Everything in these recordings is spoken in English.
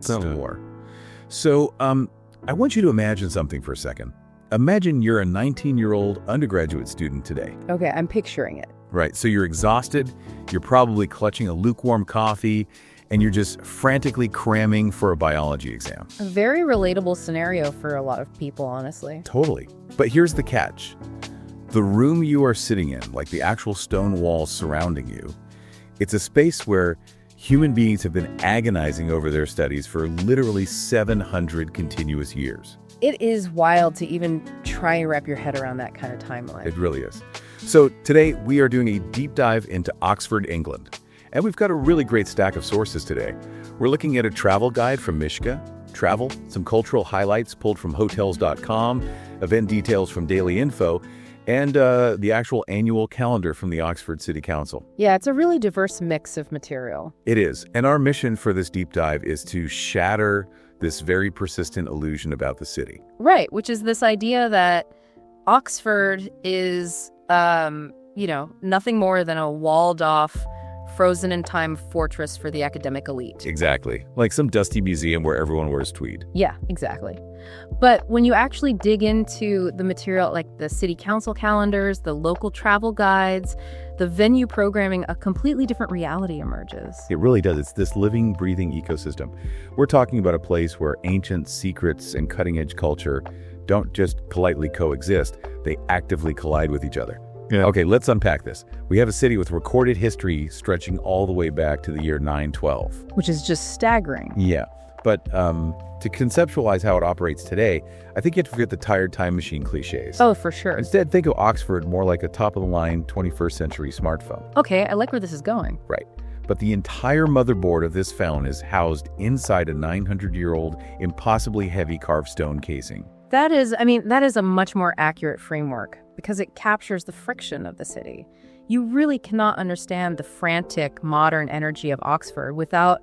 More. So, I want you to imagine something for a second. Imagine you're a 19-year-old undergraduate student today. Okay, I'm picturing it. Right, so you're exhausted, you're probably clutching a lukewarm coffee, and you're just frantically cramming for a biology exam. A very relatable scenario for a lot of people, honestly. Totally. But here's the catch. The room you are sitting in, like the actual stone walls surrounding you, it's a space where human beings have been agonizing over their studies for literally 700 continuous years. It is wild to even try and wrap your head around that kind of timeline. It really is. So today we are doing a deep dive into Oxford, England. And we've got a really great stack of sources today. We're looking at a travel guide from Mishka, travel, some cultural highlights pulled from hotels.com, event details from Daily Info, and the actual annual calendar from the Oxford City Council. Yeah, it's a really diverse mix of material. It is. And our mission for this deep dive is to shatter this very persistent illusion about the city. Right, which is this idea that Oxford is, nothing more than a walled-off, frozen-in-time fortress for the academic elite. Exactly. Like some dusty museum where everyone wears tweed. Yeah, exactly. But when you actually dig into the material, like the city council calendars, the local travel guides, the venue programming, a completely different reality emerges. It really does. It's this living, breathing ecosystem. We're talking about a place where ancient secrets and cutting-edge culture don't just politely coexist, they actively collide with each other. Yeah. Okay, let's unpack this. We have a city with recorded history stretching all the way back to the year 912. Which is just staggering. Yeah, but to conceptualize how it operates today, I think you have to forget the tired time machine cliches. Oh, for sure. Instead, think of Oxford more like a top-of-the-line 21st century smartphone. Okay, I like where this is going. Right. But the entire motherboard of this phone is housed inside a 900-year-old, impossibly heavy carved stone casing. That is a much more accurate framework because it captures the friction of the city. You really cannot understand the frantic, modern energy of Oxford without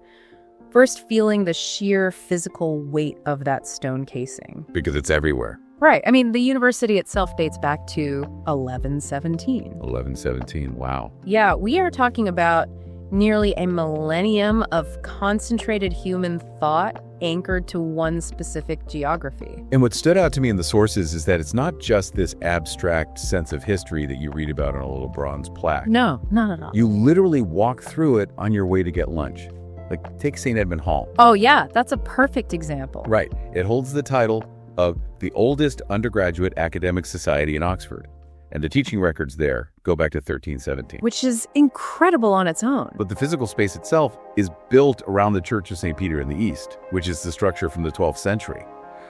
first feeling the sheer physical weight of that stone casing. Because it's everywhere. Right. I mean, the university itself dates back to 1117. 1117, wow. Yeah, we are talking about nearly a millennium of concentrated human thought anchored to one specific geography. And what stood out to me in the sources is that it's not just this abstract sense of history that you read about on a little bronze plaque. No, not at all. You literally walk through it on your way to get lunch. Like, take St. Edmund Hall. Oh, yeah, that's a perfect example. Right. It holds the title of the oldest undergraduate academic society in Oxford. And the teaching records there go back to 1317. Which is incredible on its own. But the physical space itself is built around the Church of St. Peter in the east, which is the structure from the 12th century.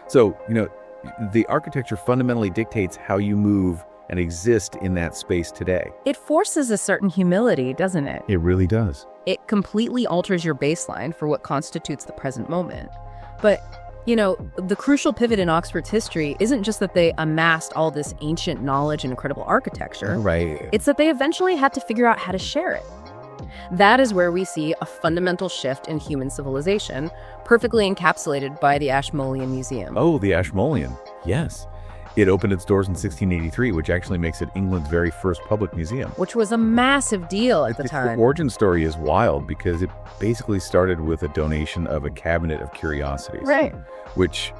So, the architecture fundamentally dictates how you move and exist in that space today. It forces a certain humility, doesn't it? It really does. It completely alters your baseline for what constitutes the present moment. But the crucial pivot in Oxford's history isn't just that they amassed all this ancient knowledge and incredible architecture. Right. It's that they eventually had to figure out how to share it. That is where we see a fundamental shift in human civilization, perfectly encapsulated by the Ashmolean Museum. Oh, the Ashmolean. Yes. It opened its doors in 1683, which actually makes it England's very first public museum. Which was a massive deal at the time. The origin story is wild because it basically started with a donation of a cabinet of curiosities. Right. Which,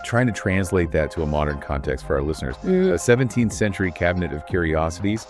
trying to translate that to a modern context for our listeners, a 17th century cabinet of curiosities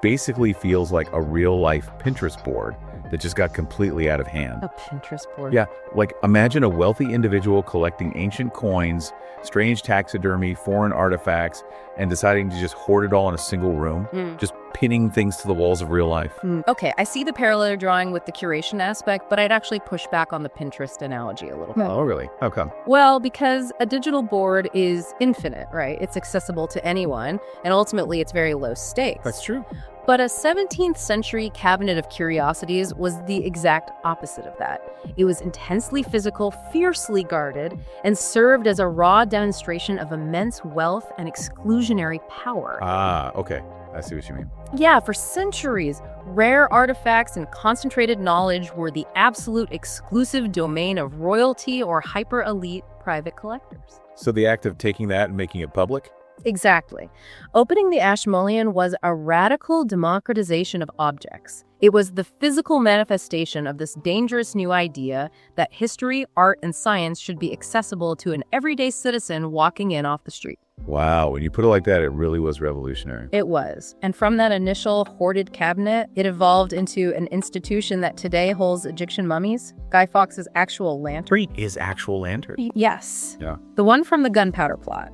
basically feels like a real-life Pinterest board that just got completely out of hand. A Pinterest board? Yeah, like imagine a wealthy individual collecting ancient coins, strange taxidermy, foreign artifacts, and deciding to just hoard it all in a single room, just pinning things to the walls of real life. Okay, I see the parallel drawing with the curation aspect, but I'd actually push back on the Pinterest analogy a little bit. Oh, really? How come? Well, because a digital board is infinite, right? It's accessible to anyone, and ultimately it's very low stakes. That's true. But a 17th century cabinet of curiosities was the exact opposite of that. It was intensely physical, fiercely guarded, and served as a raw demonstration of immense wealth and exclusionary power. Ah, okay. I see what you mean. Yeah, for centuries, rare artifacts and concentrated knowledge were the absolute exclusive domain of royalty or hyper-elite private collectors. So the act of taking that and making it public, Exactly. Opening the Ashmolean was a radical democratization of objects. It was the physical manifestation of this dangerous new idea that history, art, and science should be accessible to an everyday citizen walking in off the street. Wow, when you put it like that, it really was revolutionary. It was. And from that initial hoarded cabinet, it evolved into an institution that today holds Egyptian mummies, Guy Fawkes's actual lantern. Is actual lantern. Yes. Yeah. The one from the gunpowder plot.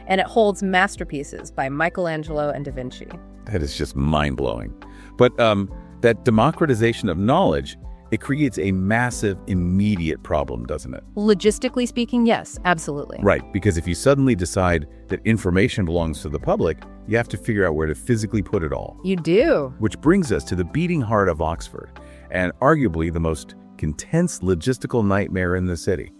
And it holds masterpieces by Michelangelo and Da Vinci. That is just mind-blowing. But that democratization of knowledge, it creates a massive, immediate problem, doesn't it? Logistically speaking, yes, absolutely. Right, because if you suddenly decide that information belongs to the public, you have to figure out where to physically put it all. You do. Which brings us to the beating heart of Oxford, and arguably the most intense logistical nightmare in the city.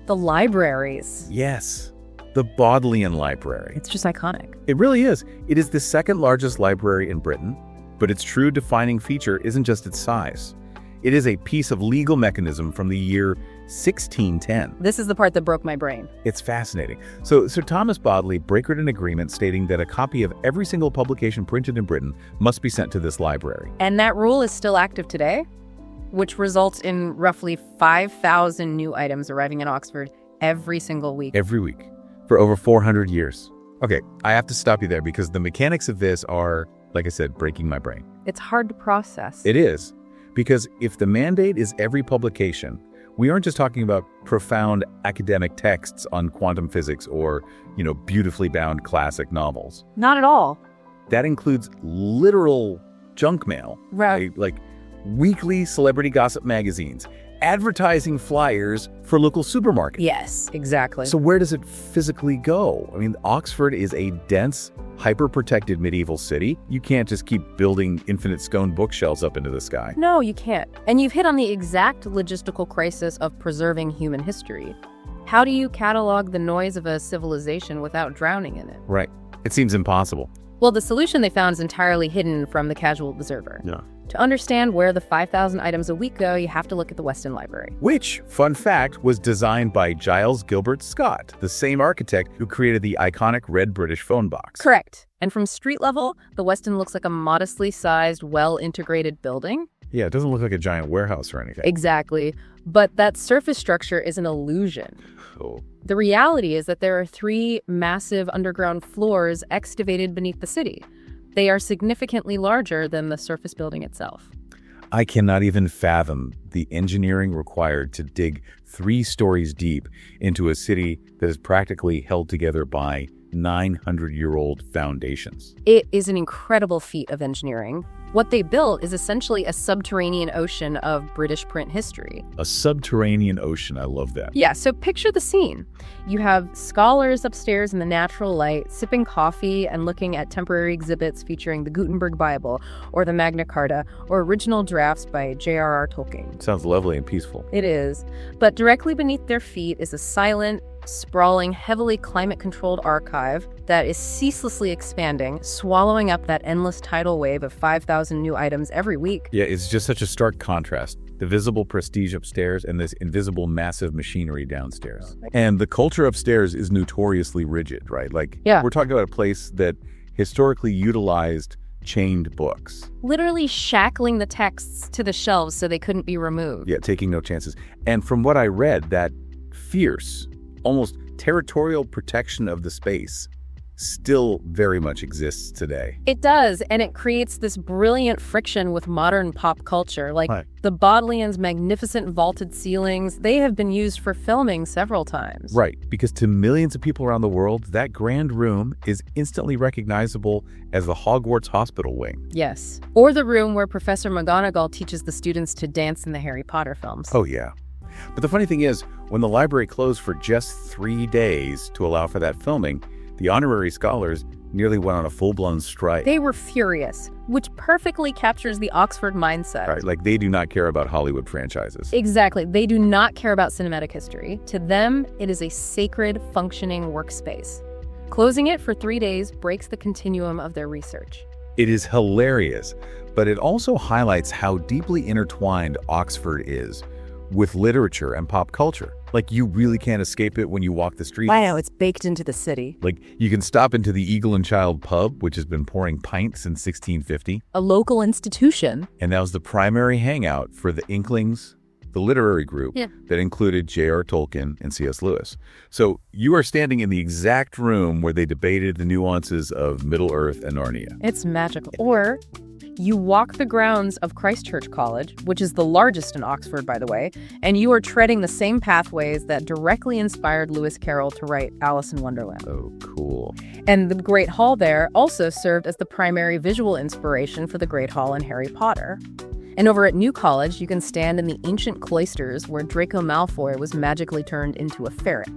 The libraries. Yes, the Bodleian Library. It's just iconic. It really is. It is the second largest library in Britain, but its true defining feature isn't just its size. It is a piece of legal mechanism from the year 1610. This is the part that broke my brain. It's fascinating. So Sir Thomas Bodley brokered an agreement stating that a copy of every single publication printed in Britain must be sent to this library. And that rule is still active today, which results in roughly 5,000 new items arriving in Oxford every single week. Every week. For over 400 years. Okay, I have to stop you there because the mechanics of this are, like I said, breaking my brain. It's hard to process. It is. Because if the mandate is every publication, we aren't just talking about profound academic texts on quantum physics or, beautifully bound classic novels. Not at all. That includes literal junk mail. Right. Like weekly celebrity gossip magazines, advertising flyers for local supermarkets. Yes, exactly. So where does it physically go? I mean, Oxford is a dense, hyper-protected medieval city. You can't just keep building infinite scone bookshelves up into the sky. No, you can't. And you've hit on the exact logistical crisis of preserving human history. How do you catalog the noise of a civilization without drowning in it? Right. It seems impossible. Well, the solution they found is entirely hidden from the casual observer. Yeah. To understand where the 5,000 items a week go, you have to look at the Weston Library. Which, fun fact, was designed by Giles Gilbert Scott, the same architect who created the iconic red British phone box. Correct. And from street level, the Weston looks like a modestly sized, well-integrated building. Yeah, it doesn't look like a giant warehouse or anything. Exactly. But that surface structure is an illusion. Oh. The reality is that there are 3 massive underground floors excavated beneath the city. They are significantly larger than the surface building itself. I cannot even fathom the engineering required to dig 3 stories deep into a city that is practically held together by 900-year-old foundations. It is an incredible feat of engineering. What they built is essentially a subterranean ocean of British print history. A subterranean ocean, I love that. Yeah, so picture the scene. You have scholars upstairs in the natural light, sipping coffee and looking at temporary exhibits featuring the Gutenberg Bible or the Magna Carta or original drafts by J.R.R. Tolkien. Sounds lovely and peaceful. It is. But directly beneath their feet is a silent, sprawling, heavily climate-controlled archive that is ceaselessly expanding, swallowing up that endless tidal wave of 5,000 new items every week. Yeah, it's just such a stark contrast. The visible prestige upstairs and this invisible massive machinery downstairs. And the culture upstairs is notoriously rigid, right? We're talking about a place that historically utilized chained books. Literally shackling the texts to the shelves so they couldn't be removed. Yeah, taking no chances. And from what I read, that fierce, almost territorial protection of the space still very much exists today. It does, and it creates this brilliant friction with modern pop culture. Right. The Bodleians' magnificent vaulted ceilings, they have been used for filming several times. Right, because to millions of people around the world, that grand room is instantly recognizable as the Hogwarts hospital wing. Yes, or the room where Professor McGonagall teaches the students to dance in the Harry Potter films. Oh, yeah. But the funny thing is, when the library closed for just 3 days to allow for that filming, the honorary scholars nearly went on a full-blown strike. They were furious, which perfectly captures the Oxford mindset. Right, they do not care about Hollywood franchises. Exactly. They do not care about cinematic history. To them, it is a sacred, functioning workspace. Closing it for 3 days breaks the continuum of their research. It is hilarious, but it also highlights how deeply intertwined Oxford is with literature and pop culture. Like, you really can't escape it when you walk the streets. Wow, it's baked into the city. Like, you can stop into the Eagle and Child pub, which has been pouring pints since 1650. A local institution. And that was the primary hangout for the Inklings, the literary group that included J.R. Tolkien and C.S. Lewis. So you are standing in the exact room where they debated the nuances of Middle-earth and Narnia. It's magical. Or you walk the grounds of Christ Church College, which is the largest in Oxford, by the way, and you are treading the same pathways that directly inspired Lewis Carroll to write Alice in Wonderland. Oh, cool. And the Great Hall there also served as the primary visual inspiration for the Great Hall in Harry Potter. And over at New College, you can stand in the ancient cloisters where Draco Malfoy was magically turned into a ferret.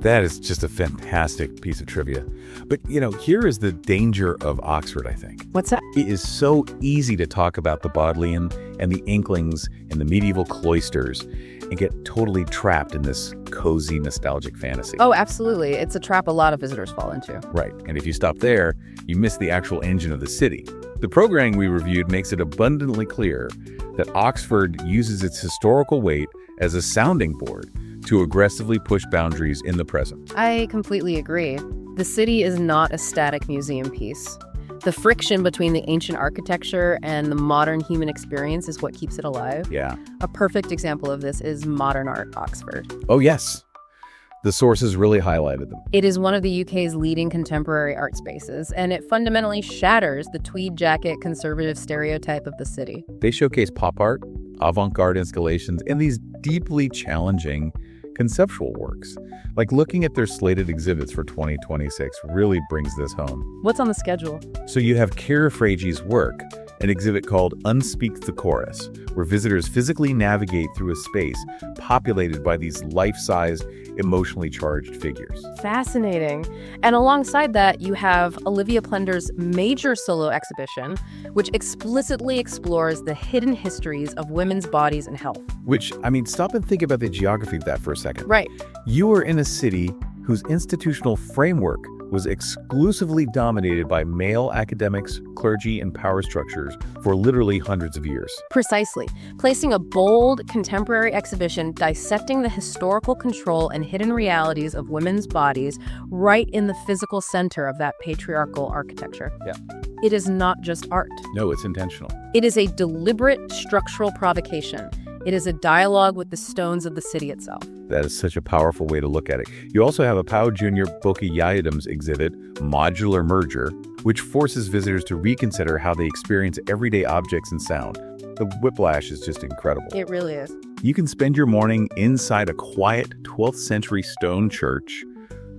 That is just a fantastic piece of trivia. But, here is the danger of Oxford, I think. What's that? It is so easy to talk about the Bodleian and the Inklings and the medieval cloisters and get totally trapped in this cozy, nostalgic fantasy. Oh, absolutely. It's a trap a lot of visitors fall into. Right. And if you stop there, you miss the actual engine of the city. The programming we reviewed makes it abundantly clear that Oxford uses its historical weight as a sounding board to aggressively push boundaries in the present. I completely agree. The city is not a static museum piece. The friction between the ancient architecture and the modern human experience is what keeps it alive. Yeah. A perfect example of this is Modern Art Oxford. Oh, yes. The sources really highlighted them. It is one of the UK's leading contemporary art spaces, and it fundamentally shatters the tweed jacket conservative stereotype of the city. They showcase pop art, avant-garde installations, and these deeply challenging conceptual works. Like, looking at their slated exhibits for 2026 really brings this home. What's on the schedule? So you have Kira Frage's work, an exhibit called Unspeak the Chorus, where visitors physically navigate through a space populated by these life-size, emotionally charged figures. Fascinating. And alongside that, you have Olivia Plender's major solo exhibition, which explicitly explores the hidden histories of women's bodies and health. Which, stop and think about the geography of that for a second. Right. You are in a city whose institutional framework was exclusively dominated by male academics, clergy, and power structures for literally hundreds of years. Precisely. Placing a bold, contemporary exhibition dissecting the historical control and hidden realities of women's bodies right in the physical center of that patriarchal architecture. Yeah. It is not just art. No, it's intentional. It is a deliberate structural provocation. It is a dialogue with the stones of the city itself. That is such a powerful way to look at it. You also have a Pau Jr. Boki Yayadam's exhibit, Modular Merger, which forces visitors to reconsider how they experience everyday objects and sound. The whiplash is just incredible. It really is. You can spend your morning inside a quiet 12th century stone church,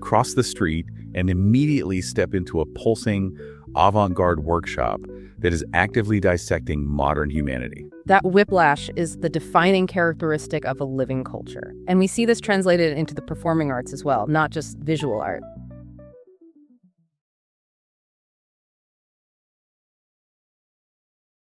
cross the street, and immediately step into a pulsing avant-garde workshop that is actively dissecting modern humanity. That whiplash is the defining characteristic of a living culture. And we see this translated into the performing arts as well, not just visual art.